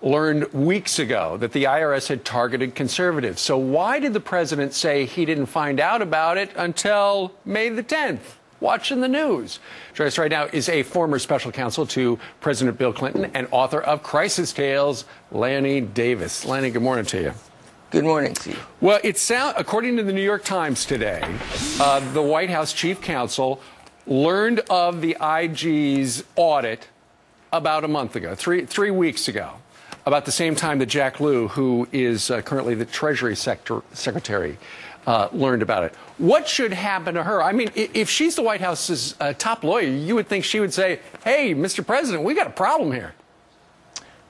learned weeks ago that the IRS had targeted conservatives. So why did the president say he didn't find out about it until May the 10th? Watching the news. Joining us right now is a former special counsel to President Bill Clinton and author of Crisis Tales, Lanny Davis. Lanny, good morning to you. Good morning, Steve. Well, according to the New York Times today, the White House chief counsel learned of the IG's audit about a month ago, three weeks ago, about the same time that Jack Lew, who is currently the Treasury Secretary, learned about it. What should happen to her? I mean, if she's the White House's top lawyer, you would think she would say, hey, Mr. President, we got a problem here.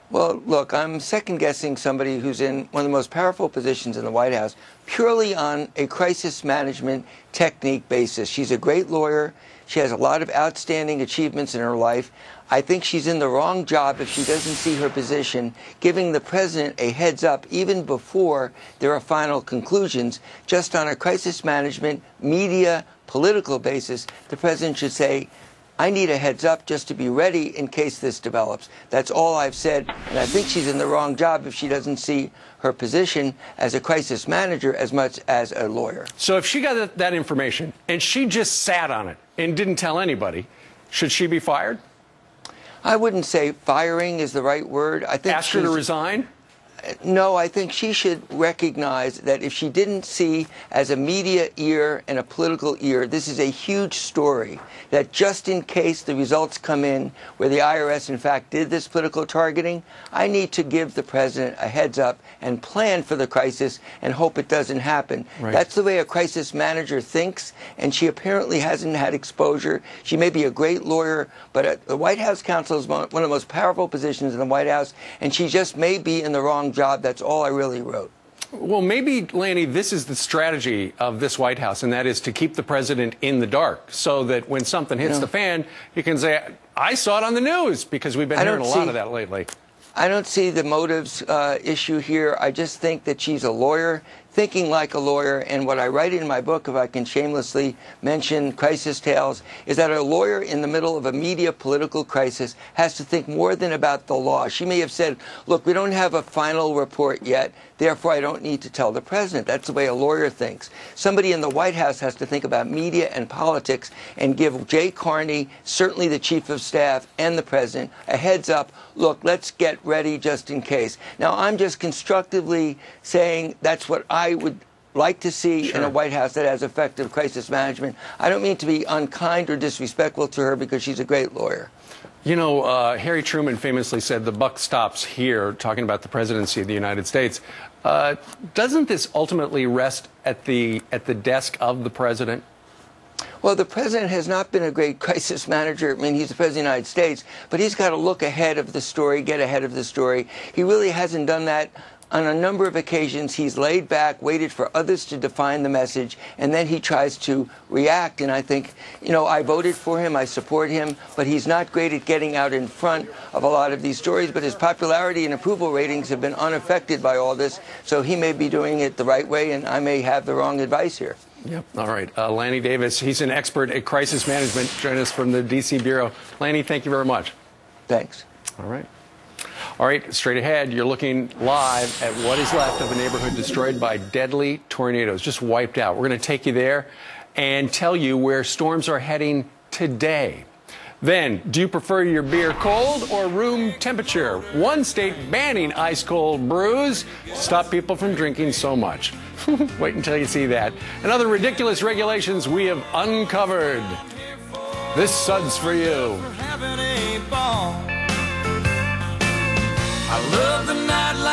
Well, look, I'm second-guessing somebody who's in one of the most powerful positions in the White House purely on a crisis management technique basis. She's a great lawyer. She has a lot of outstanding achievements in her life. I think she's in the wrong job if she doesn't see her position, giving the president a heads up even before there are final conclusions. Just on a crisis management, media, political basis, the president should say, I need a heads up just to be ready in case this develops. That's all I've said, and I think she's in the wrong job if she doesn't see her position as a crisis manager as much as a lawyer. So if she got that information and she just sat on it and didn't tell anybody, should she be fired? I wouldn't say firing is the right word. I think ask her to resign? No, I think she should recognize that if she didn't see as a media ear and a political ear, this is a huge story, that just in case the results come in where the IRS, in fact, did this political targeting, I need to give the president a heads up and plan for the crisis and hope it doesn't happen. Right. That's the way a crisis manager thinks, and she apparently hasn't had exposure. She may be a great lawyer, but the White House counsel is one of the most powerful positions in the White House, and she just may be in the wrong job. That's all I really wrote. Well, maybe, Lanny, this is the strategy of this White House, and that is to keep the president in the dark so that when something hits the fan, you can say, I saw it on the news, because we've been hearing a lot of that lately. I don't see the motives issue here. I just think that she's a lawyer, thinking like a lawyer, and what I write in my book, if I can shamelessly mention Crisis Tales, is that a lawyer in the middle of a media political crisis has to think more than about the law. She may have said, look, we don't have a final report yet, therefore I don't need to tell the president. That's the way a lawyer thinks. Somebody in the White House has to think about media and politics and give Jay Carney, certainly the chief of staff, and the president a heads up, look, let's get ready just in case. Now, I'm just constructively saying that's what I would like to see in a White House that has effective crisis management. I don't mean to be unkind or disrespectful to her because she's a great lawyer. You know, Harry Truman famously said the buck stops here, talking about the presidency of the United States. Doesn't this ultimately rest at the desk of the president? Well, the president has not been a great crisis manager. I mean, he's the president of the United States, but he's got to look ahead of the story, get ahead of the story. He really hasn't done that. On a number of occasions, he's laid back, waited for others to define the message, and then he tries to react. And I think, you know, I voted for him, I support him, but he's not great at getting out in front of a lot of these stories. But his popularity and approval ratings have been unaffected by all this, so he may be doing it the right way, and I may have the wrong advice here. Yep. All right. Lanny Davis, he's an expert at crisis management. Join us from the D.C. Bureau. Lanny, thank you very much. Thanks. All right. All right, straight ahead, you're looking live at what is left of a neighborhood destroyed by deadly tornadoes, just wiped out. We're going to take you there and tell you where storms are heading today. Then, do you prefer your beer cold or room temperature? One state banning ice-cold brews to stop people from drinking so much. Wait until you see that. And other ridiculous regulations we have uncovered. This Sud's for you. I love the nightlife.